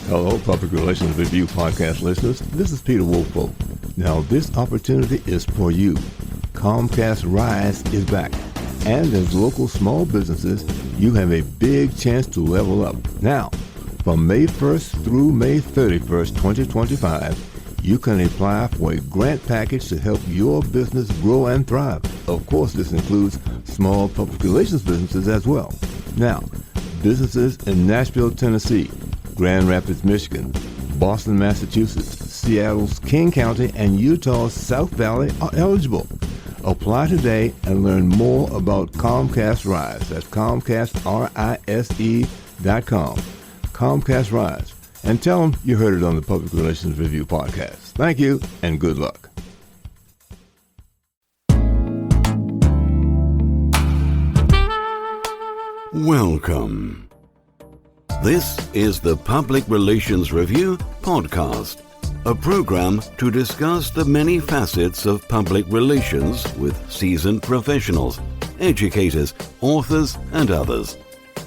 Hello, Public Relations Review podcast listeners. This is Peter Woolfolk. Now, this opportunity is for you. Comcast Rise is back. And as local small businesses, you have a big chance to level up. Now, from May 1st through May 31st, 2025, you can apply for a grant package to help your business grow and thrive. Of course, this includes small public relations businesses as well. Now, businesses in Nashville, Tennessee, Grand Rapids, Michigan, Boston, Massachusetts, Seattle's King County, and Utah's South Valley are eligible. Apply today and learn more about Comcast Rise. That's ComcastRise.com. Comcast Rise. And tell them you heard it on the Public Relations Review podcast. Thank you, and good luck. Welcome. This is the Public Relations Review podcast, a program to discuss the many facets of public relations with seasoned professionals, educators, authors, and others.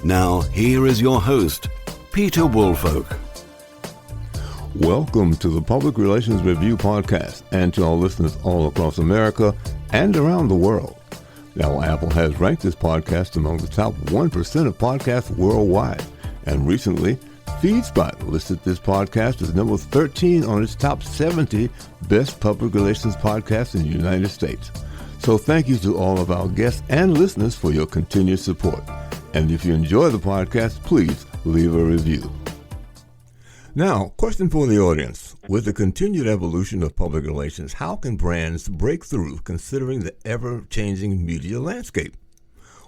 Now, here is your host, Peter Woolfolk. Welcome to the Public Relations Review podcast, and to our listeners all across America and around the world. Now, Apple has ranked this podcast among the top 1% of podcasts worldwide. And recently, FeedSpot listed this podcast as number 13 on its top 70 best public relations podcasts in the United States. So thank you to all of our guests and listeners for your continued support. And if you enjoy the podcast, please leave a review. Now, question for the audience. With the continued evolution of public relations, how can brands break through considering the ever-changing media landscape?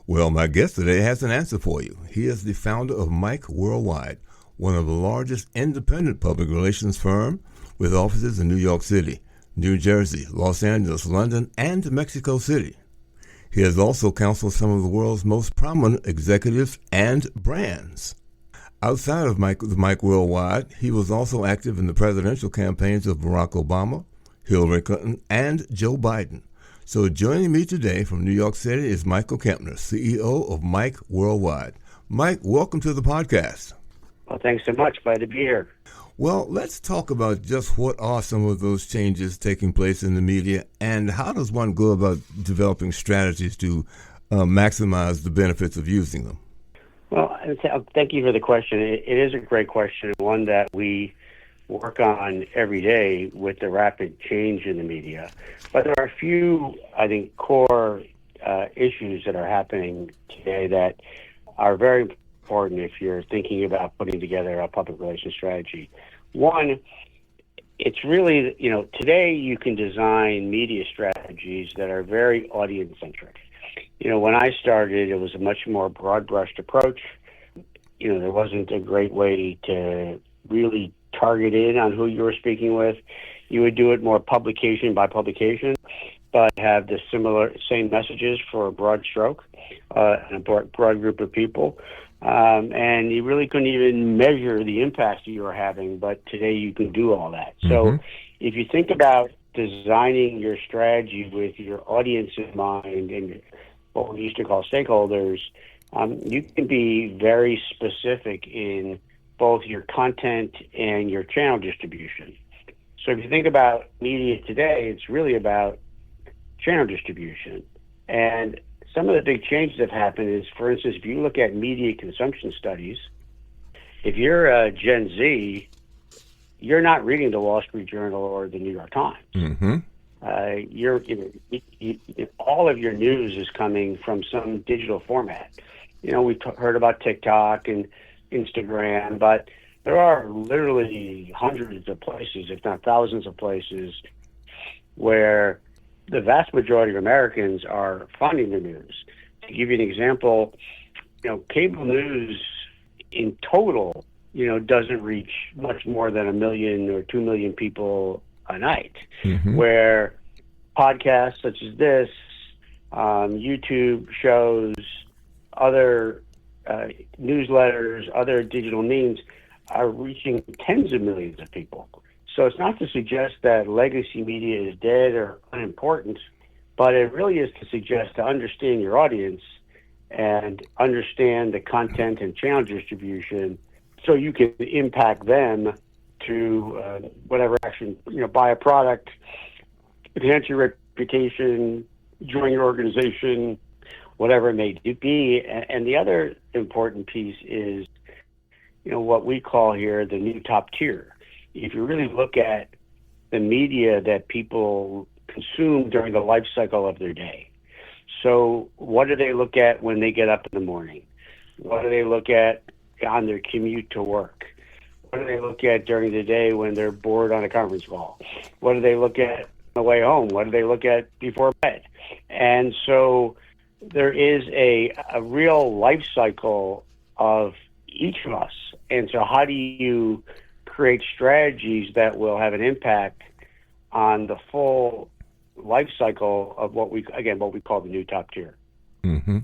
Well, my guest today has an answer for you. He is the founder of Mike Worldwide, one of the largest independent public relations firm with offices in New York City, New Jersey, Los Angeles, London, and Mexico City. He has also counseled some of the world's most prominent executives and brands. Outside of Mike Worldwide, he was also active in the presidential campaigns of Barack Obama, Hillary Clinton, and Joe Biden. So joining me today from New York City is Michael Kempner, CEO of Mike Worldwide. Mike, welcome to the podcast. Well, thanks so much. Glad to be here. Well, let's talk about just what are some of those changes taking place in the media, and how does one go about developing strategies to maximize the benefits of using them? Well, thank you for the question. It is a great question, one that we work on every day with the rapid change in the media. But there are a few, I think, core issues that are happening today that are very important if you're thinking about putting together a public relations strategy. One, it's really, today you can design media strategies that are very audience-centric. When I started, it was a much more broad-brushed approach. There wasn't a great way to really target in on who you were speaking with. You would do it more publication by publication, but have the same messages for a broad stroke and a broad group of people. And you really couldn't even measure the impact you were having, but today you can do all that. Mm-hmm. So if you think about designing your strategy with your audience in mind and what we used to call stakeholders, you can be very specific in both your content and your channel distribution. So if you think about media today, it's really about channel distribution. And some of the big changes that have happened is, for instance, if you look at media consumption studies, if you're a Gen Z, you're not reading the Wall Street Journal or the New York Times. Mm-hmm. All of your news is coming from some digital format. We've heard about TikTok and Instagram, but there are literally hundreds of places, if not thousands of places, where the vast majority of Americans are finding the news. To give you an example, cable news in total, doesn't reach much more than 1 million or 2 million people a night, mm-hmm. where podcasts such as this, YouTube shows, other newsletters, other digital means are reaching tens of millions of people. So it's not to suggest that legacy media is dead or unimportant, but it really is to suggest to understand your audience and understand the content and channel distribution so you can impact them to whatever action, buy a product, enhance your reputation, join your organization, whatever it may be. And the other important piece is, what we call here the new top tier. If you really look at the media that people consume during the life cycle of their day. So what do they look at when they get up in the morning? What do they look at on their commute to work? What do they look at during the day when they're bored on a conference call? What do they look at on the way home? What do they look at before bed? And so there is a real life cycle of each of us. And so how do you create strategies that will have an impact on the full life cycle of what we call the new top tier? Mm-hmm.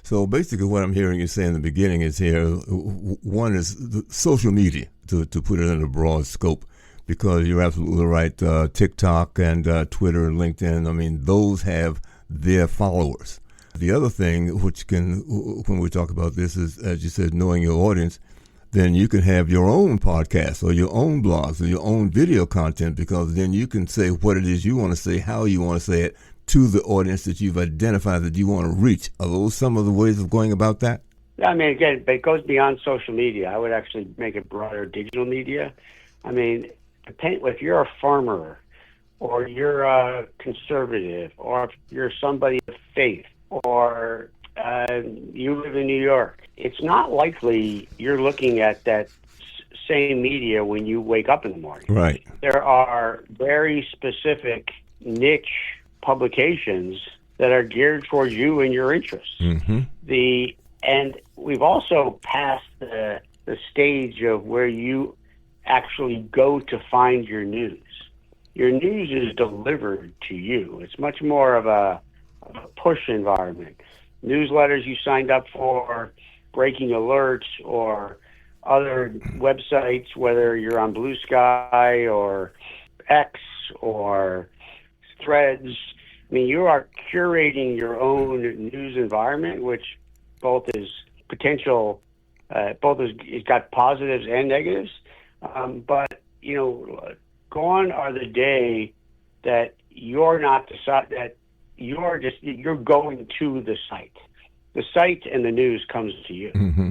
So basically what I'm hearing you say in the beginning is here, one is the social media, to put it in a broad scope, because you're absolutely right. TikTok and Twitter and LinkedIn, those have their followers. The other thing, when we talk about this, is, as you said, knowing your audience. Then you can have your own podcast or your own blogs or your own video content, because then you can say what it is you want to say, how you want to say it, to the audience that you've identified that you want to reach. Are those some of the ways of going about that? Again, it goes beyond social media. I would actually make it broader, digital media. If you're a farmer, or you're a conservative, or if you're somebody of faith, or you live in New York, it's not likely you're looking at that same media when you wake up in the morning. Right. There are very specific niche publications that are geared towards you and your interests. Mm-hmm. And we've also passed the stage of where you actually go to find your news. Your news is delivered to you. It's much more of a push environment. Newsletters you signed up for, breaking alerts, or other websites, whether you're on Blue Sky or X or Threads. You are curating your own news environment, which both is potential, it's got positives and negatives. But gone are the day that you're not that you're going to the site. The site and the news comes to you. Mm-hmm.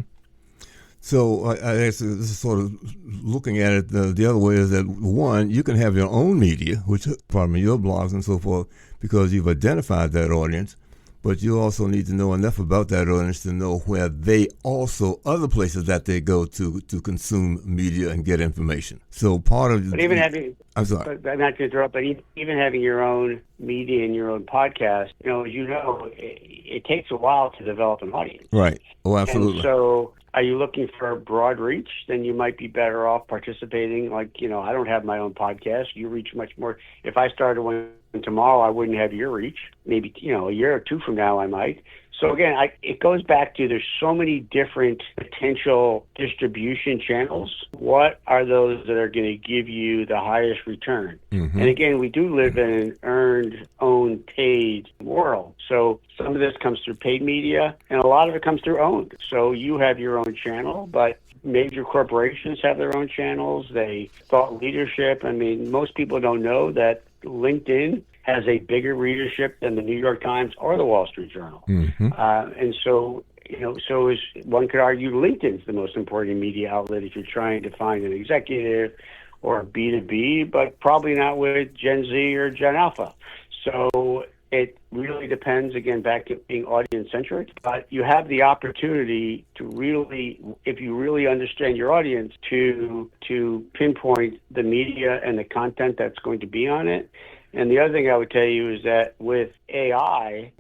So I guess this is sort of looking at it the other way, is that one, you can have your own media, your blogs and so forth, because you've identified that audience, but you also need to know enough about that audience to know where other places that they go to consume media and get information. So part of but even having, I'm sorry, I'm not to interrupt, but even having your own media and your own podcast, it takes a while to develop an audience. Right. Oh, absolutely. And so are you looking for a broad reach? Then you might be better off participating. I don't have my own podcast. You reach much more. If I started one tomorrow, I wouldn't have your reach. Maybe, a year or two from now, I might. So again, it goes back to there's so many different potential distribution channels. What are those that are going to give you the highest return? Mm-hmm. And again, we do live in an earned, owned, paid world. So some of this comes through paid media, and a lot of it comes through owned. So you have your own channel, but major corporations have their own channels. Thought leadership. Most people don't know that LinkedIn has a bigger readership than the New York Times or the Wall Street Journal. Mm-hmm. And so one could argue LinkedIn's the most important media outlet if you're trying to find an executive or B2B, but probably not with Gen Z or Gen Alpha. So it really depends, again, back to being audience-centric, but you have the opportunity to really, if you really understand your audience, to pinpoint the media and the content that's going to be on it. And the other thing I would tell you is that with AI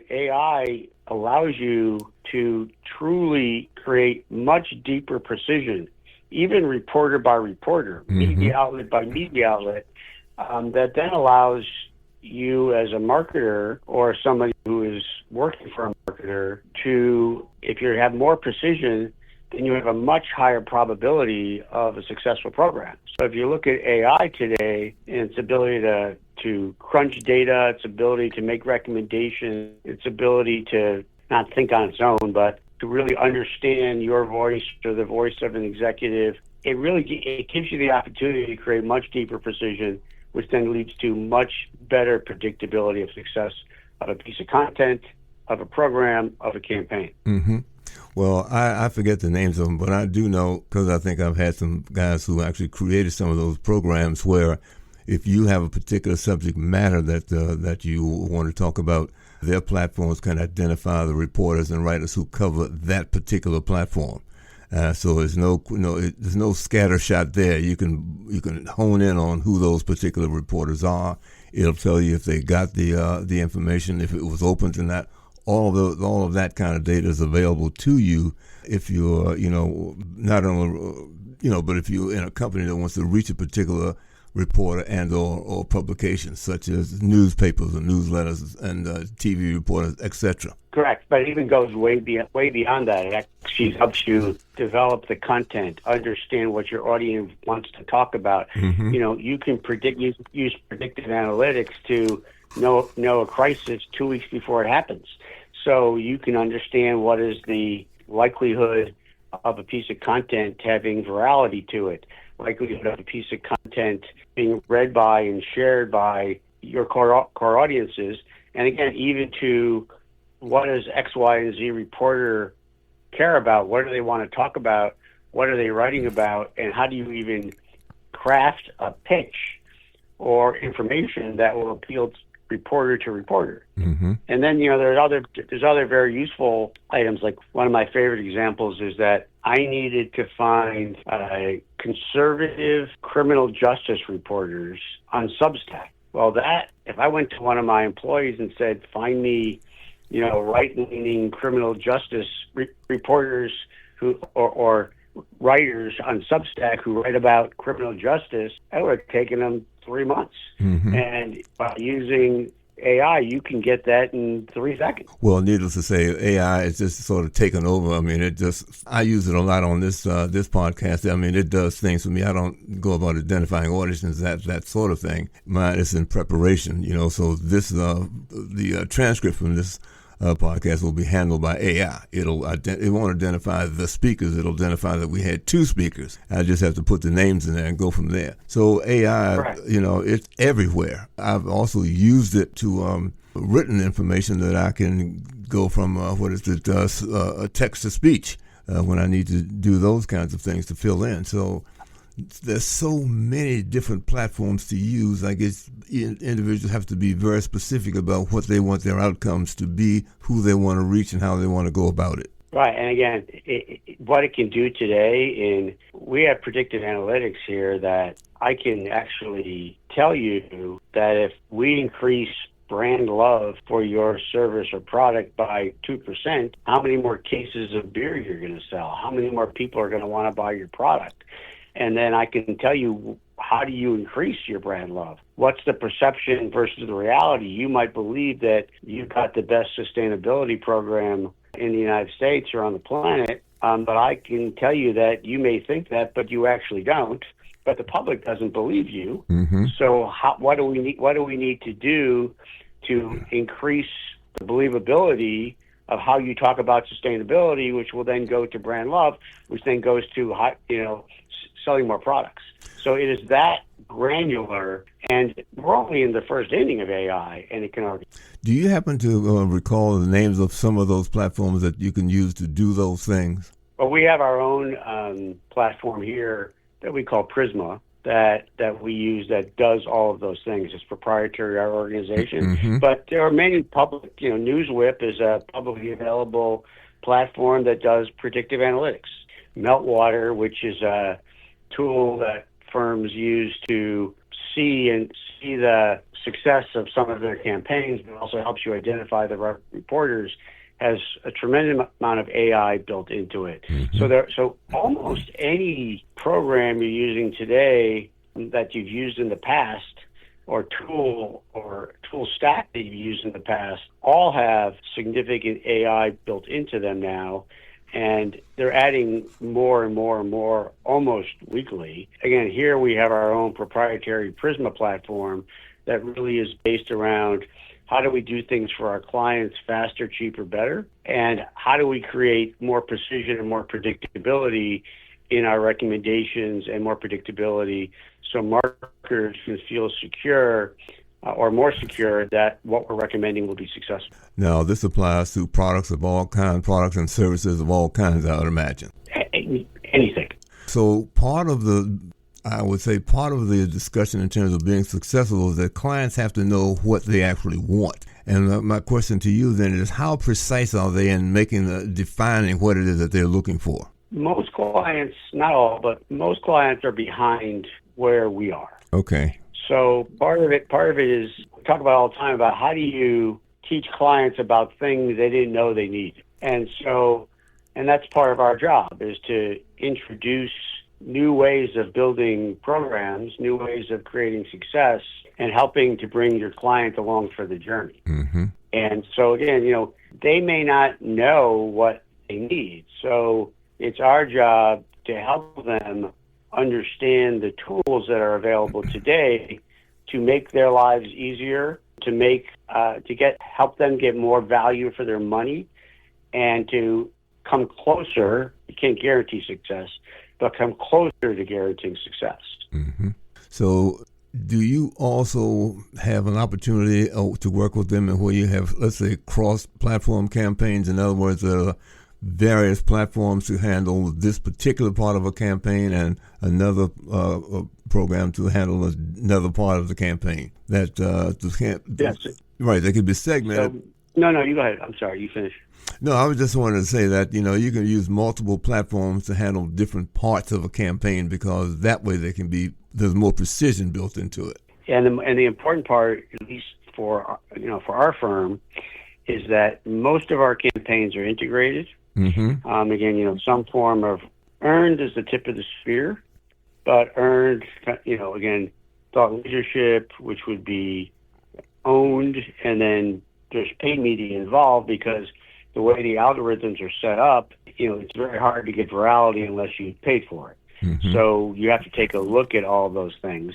allows you to truly create much deeper precision, even reporter by reporter, mm-hmm. media outlet by media outlet, that then allows you as a marketer or somebody who is working for a marketer to, if you have more precision, then you have a much higher probability of a successful program. So if you look at AI today and its ability to crunch data, its ability to make recommendations, its ability to not think on its own, but to really understand your voice or the voice of an executive, it gives you the opportunity to create much deeper precision, which then leads to much better predictability of success of a piece of content, of a program, of a campaign. Mm-hmm. Well, I forget the names of them, but I do know, because I think I've had some guys who actually created some of those programs where if you have a particular subject matter that you want to talk about, their platforms can identify the reporters and writers who cover that particular platform. So there's no scattershot there. You can hone in on who those particular reporters are. It'll tell you if they got the information, if it was open to that. All of that kind of data is available to you if you're, not only, but if you're in a company that wants to reach a particular reporter and or publications such as newspapers and newsletters and TV reporters, etc. Correct, but it even goes way beyond that. It actually helps you develop the content, understand what your audience wants to talk about. Mm-hmm. You can use predictive analytics to know a crisis 2 weeks before it happens. So you can understand what is the likelihood of a piece of content having virality to it, likelihood of a piece of content being read by and shared by your core audiences. And again, even to what does X, Y, and Z reporter care about? What do they want to talk about? What are they writing about? And how do you even craft a pitch or information that will appeal reporter to reporter? Mm-hmm. And then, there's other very useful items. Like one of my favorite examples is that I needed to find conservative criminal justice reporters on Substack. Well, if I went to one of my employees and said, find me, right-leaning criminal justice reporters who or writers on Substack who write about criminal justice, that would have taken them 3 months. Mm-hmm. And by using AI, you can get that in 3 seconds. Well, needless to say, AI is just sort of taken over. I mean, I use it a lot on this podcast. I mean, it does things for me. I don't go about identifying audiences, that sort of thing. Mine is in preparation, so this, the transcript from this podcast will be handled by AI. It won't identify the speakers. It'll identify that we had 2 speakers. I just have to put the names in there and go from there. So AI, right. It's everywhere. I've also used it to written information that I can go from text to speech when I need to do those kinds of things to fill in. So there's so many different platforms to use. I guess individuals have to be very specific about what they want their outcomes to be, who they want to reach, and how they want to go about it. Right. And again, what it can do today, we have predictive analytics here that I can actually tell you that if we increase brand love for your service or product by 2%, how many more cases of beer you're going to sell? How many more people are going to want to buy your product? And then I can tell you, how do you increase your brand love? What's the perception versus the reality? You might believe that you've got the best sustainability program in the United States or on the planet, but I can tell you that you may think that, but you actually don't. But the public doesn't believe you. Mm-hmm. So what do we need to do to increase the believability of how you talk about sustainability, which will then go to brand love, which then goes to selling more products. So it is that granular, and we're only in the first inning of AI, and it can already. Do you happen to recall the names of some of those platforms that you can use to do those things? Well, we have our own platform here that we call Prisma that we use that does all of those things. It's proprietary to our organization. Mm-hmm. But there are many public, NewsWhip is a publicly available platform that does predictive analytics. Meltwater, which is a tool that firms use to see the success of some of their campaigns, but also helps you identify the right reporters, has a tremendous amount of AI built into it. Mm-hmm. So almost any program you're using today that you've used in the past, or tool stack that you've used in the past, all have significant AI built into them now. And they're adding more and more and more almost weekly. Again, here we have our own proprietary Prisma platform that really is based around how do we do things for our clients faster, cheaper, better? And how do we create more precision and more predictability in our recommendations and more predictability so marketers can feel secure or more secure that what we're recommending will be successful. Now, this applies to products of all kinds, products and services of all kinds, I would imagine. Anything. So I would say part of the discussion in terms of being successful is that clients have to know what they actually want. And my question to you then is, how precise are they in defining what it is that they're looking for? Most clients, not all, but most clients are behind where we are. Okay. So part of it is, we talk about all the time about how do you teach clients about things they didn't know they needed. And that's part of our job, is to introduce new ways of building programs, new ways of creating success, and helping to bring your client along for the journey. Mm-hmm. And so again, they may not know what they need. So it's our job to help them understand the tools that are available today to make their lives easier, help them get more value for their money, and to come closer. You can't guarantee success, but come closer to guaranteeing success. Mm-hmm. So do you also have an opportunity to work with them and where you have, let's say, cross-platform campaigns? In other words, various platforms to handle this particular part of a campaign and another program to handle another part of the campaign. Yes. Right, they could be segmented. No, you go ahead. I'm sorry, you finish. No, I was just wanting to say that, you can use multiple platforms to handle different parts of a campaign, because that way there's more precision built into it. And the important part, at least for our firm, is that most of our campaigns are integrated. Mm-hmm. Again, some form of earned is the tip of the spear, but earned, again, thought leadership, which would be owned, and then there's paid media involved, because the way the algorithms are set up, it's very hard to get virality unless you paid for it. Mm-hmm. So you have to take a look at all of those things.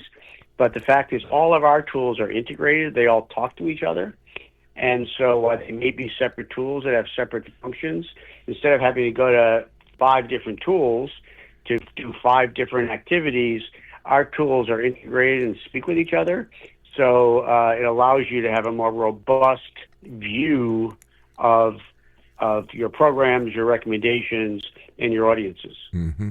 But the fact is, all of our tools are integrated. They all talk to each other. And so while they may be separate tools that have separate functions, instead of having to go to 5 different tools to do 5 different activities, our tools are integrated and speak with each other. So it allows you to have a more robust view of your programs, your recommendations, and your audiences. Mm-hmm.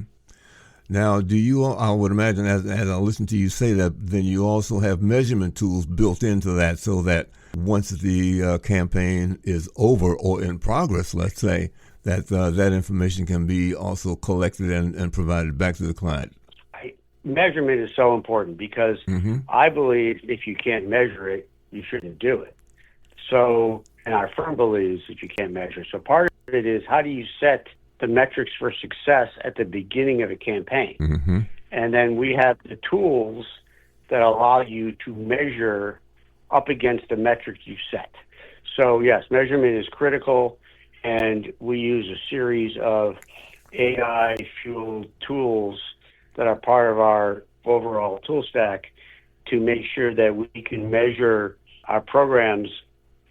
Now, I would imagine, as I listen to you say that, then you also have measurement tools built into that, so that once the campaign is over or in progress, let's say, that information can be also collected and provided back to the client. Measurement is so important, because mm-hmm. I believe if you can't measure it, you shouldn't do it. So, and our firm believes if you can't measure. So part of it is, how do you set the metrics for success at the beginning of a campaign? Mm-hmm. And then we have the tools that allow you to measure up against the metrics you set. So yes, measurement is critical, and we use a series of AI-fueled tools that are part of our overall tool stack to make sure that we can measure our programs,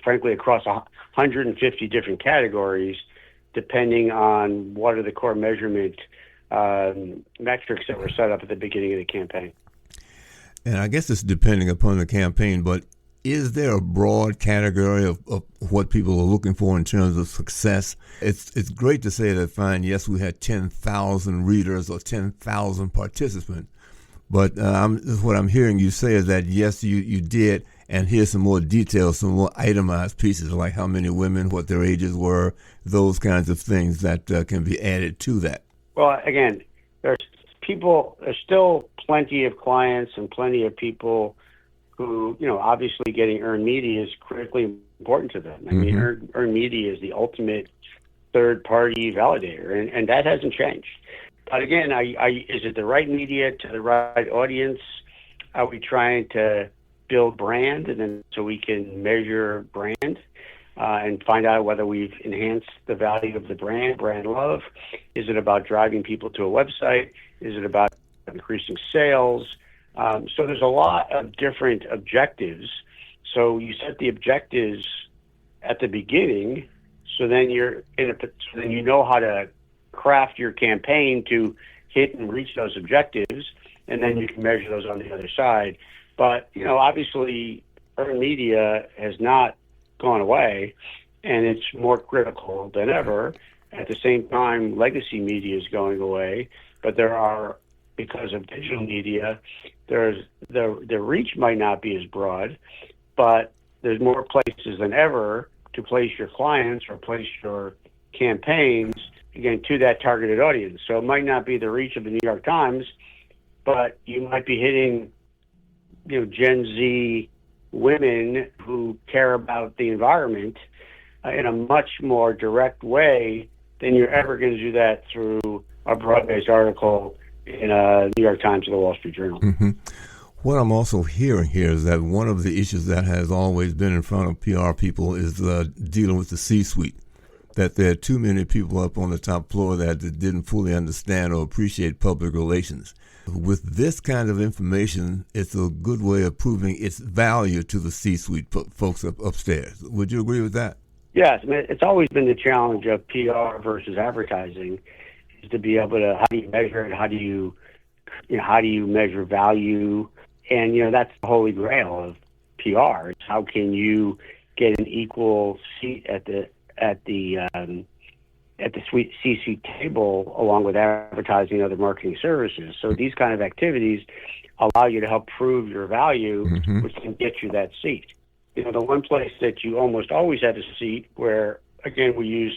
frankly, across 150 different categories, depending on what are the core measurement metrics that were set up at the beginning of the campaign. And I guess it's depending upon the campaign, but is there a broad category of what people are looking for in terms of success? It's great to say that, fine, yes, we had 10,000 readers or 10,000 participants, but what I'm hearing you say is that, yes, you did, and here's some more details, some more itemized pieces, like how many women, what their ages were, those kinds of things that can be added to that. Well, again, there's still plenty of clients and plenty of people who, obviously getting earned media is critically important to them. I mean, earned media is the ultimate third-party validator, and that hasn't changed. But again, is it the right media to the right audience? Are we trying to build brand, and then so we can measure brand and find out whether we've enhanced the value of the brand love? Is it about driving people to a website? Is it about increasing sales? So there's a lot of different objectives. So you set the objectives at the beginning, so then then you know how to craft your campaign to hit and reach those objectives, and then you can measure those on the other side. But, obviously, earned media has not gone away, and it's more critical than ever. At the same time, legacy media is going away, but because of digital media, the reach might not be as broad, but there's more places than ever to place your clients or place your campaigns, again, to that targeted audience. So it might not be the reach of the New York Times, but you might be hitting, Gen Z women who care about the environment in a much more direct way than you're ever going to do that through a broad-based article in a New York Times or the Wall Street Journal. Mm-hmm. What I'm also hearing here is that one of the issues that has always been in front of PR people is dealing with the C-suite, that there are too many people up on the top floor that didn't fully understand or appreciate public relations. With this kind of information, it's a good way of proving its value to the C-suite folks upstairs. Would you agree with that? Yes. I mean, it's always been the challenge of PR versus advertising, is to be able to, how do you measure it? How do you measure value? And, that's the holy grail of PR. It's how can you get an equal seat at the C-suite table along with advertising and other marketing services. So these kind of activities allow you to help prove your value, which can get you that seat. The one place that you almost always have a seat where, again, we use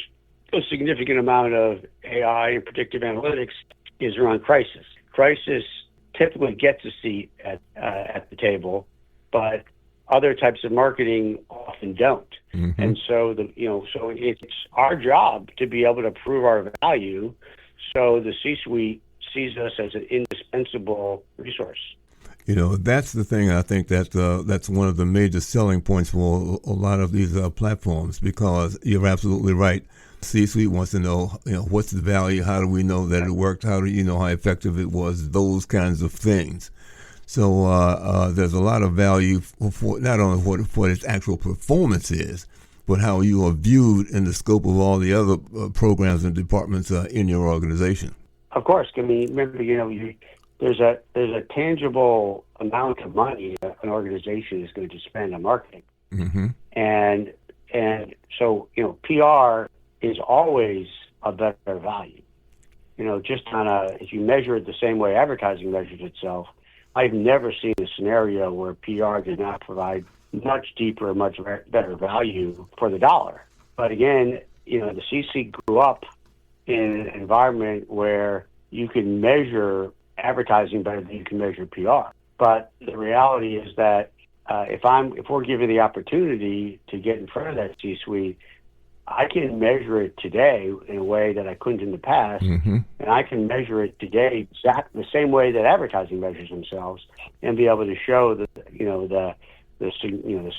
a significant amount of AI and predictive analytics is around crisis. Crisis typically gets a seat at the table, but other types of marketing often don't. Mm-hmm. And so so it's our job to be able to prove our value, so the C-suite sees us as an indispensable resource. That's the thing. I think that's one of the major selling points for a lot of these platforms, because you're absolutely right. C-suite wants to know, what's the value? How do we know that it worked? How do you know how effective it was? Those kinds of things. So there's a lot of value for not only what its actual performance is, but how you are viewed in the scope of all the other programs and departments in your organization. Of course. I mean, remember, there's a tangible amount of money an organization is going to spend on marketing, and so PR is always a better value. Just if you measure it the same way advertising measures itself, I've never seen a scenario where PR did not provide much deeper, much better value for the dollar. But again, the CC grew up in an environment where you can measure advertising better than you can measure PR. But the reality is that if we're given the opportunity to get in front of that C-suite, I can measure it today in a way that I couldn't in the past, and I can measure it today exactly the same way that advertising measures themselves, and be able to show the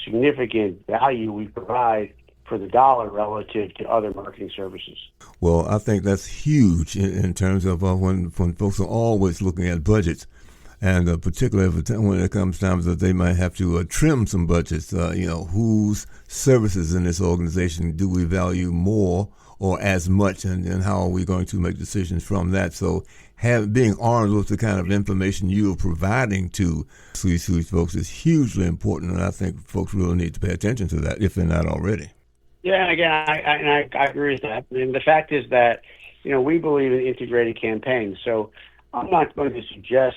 significant value we provide for the dollar relative to other marketing services. Well, I think that's huge in terms of when folks are always looking at budgets, and particularly when it comes times that they might have to trim some budgets. Whose services in this organization do we value more or as much, and how are we going to make decisions from that? So being armed with the kind of information you are providing to C-suite folks is hugely important, and I think folks really need to pay attention to that if they're not already. Yeah, and again, I agree with that. And the fact is that, we believe in integrated campaigns. So I'm not going to suggest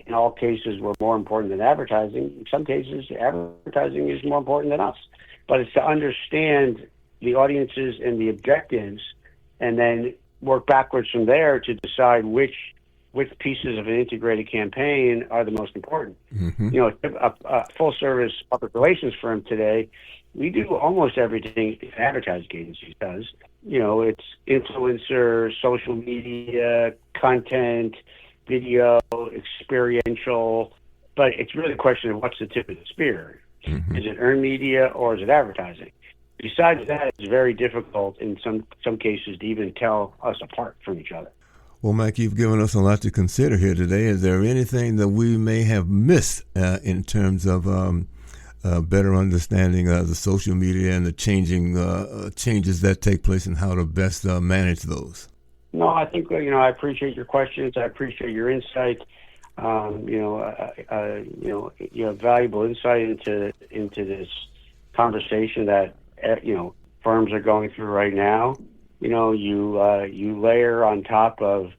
in all cases we're more important than advertising. In some cases, advertising is more important than us. But it's to understand the audiences and the objectives, and then work backwards from there to decide which pieces of an integrated campaign are the most important. A full-service public relations firm today, we do almost everything an advertising agency does. It's influencer, social media, content, video, experiential, but it's really a question of what's the tip of the spear. Is it earned media or is it advertising? Besides that, it's very difficult in some cases to even tell us apart from each other. Well, Mike, you've given us a lot to consider here today. Is there anything that we may have missed in terms of better understanding the social media and the changes that take place and how to best manage those? No, I think, I appreciate your questions. I appreciate your insight. You have valuable insight into this conversation that, firms are going through right now. You layer on top of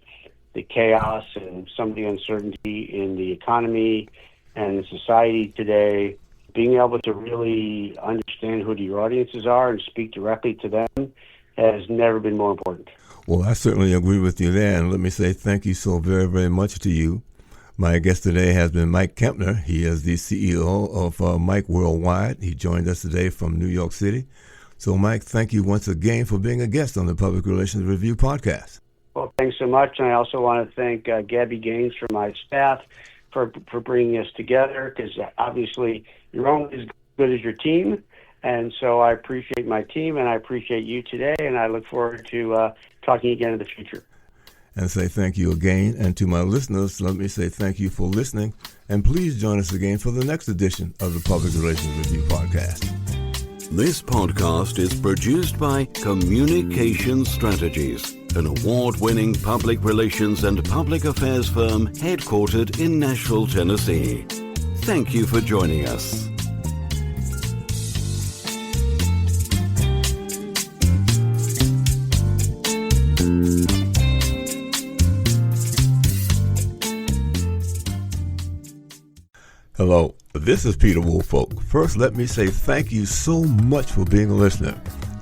the chaos and some of the uncertainty in the economy and the society today, being able to really understand who your audiences are and speak directly to them has never been more important. Well, I certainly agree with you there, and let me say thank you so very, very much to you. My guest today has been Mike Kempner. He is the CEO of Mike Worldwide. He joined us today from New York City. So, Mike, thank you once again for being a guest on the Public Relations Review podcast. Well, thanks so much, and I also want to thank Gabby Gaines from my staff for bringing us together, because obviously you're only as good as your team, and so I appreciate my team, and I appreciate you today, and I look forward to talking again in the future. And say thank you again. And to my listeners, let me say thank you for listening. And please join us again for the next edition of the Public Relations Review podcast. This podcast is produced by Communication Strategies, an award-winning public relations and public affairs firm headquartered in Nashville, Tennessee. Thank you for joining us. Hello, this is Peter Woolfolk. First, let me say thank you so much for being a listener.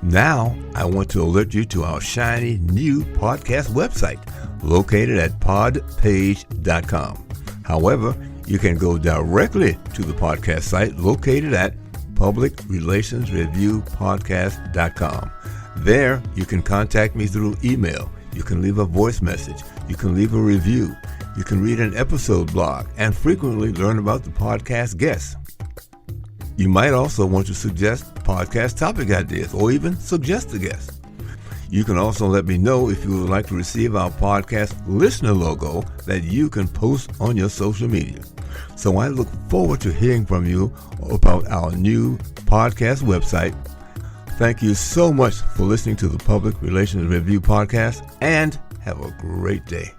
Now, I want to alert you to our shiny new podcast website located at podpage.com. However, you can go directly to the podcast site located at publicrelationsreviewpodcast.com. There, you can contact me through email. You can leave a voice message. You can leave a review. You can read an episode blog and frequently learn about the podcast guests. You might also want to suggest podcast topic ideas or even suggest a guest. You can also let me know if you would like to receive our podcast listener logo that you can post on your social media. So I look forward to hearing from you about our new podcast website. Thank you so much for listening to the Public Relations Review podcast, and have a great day.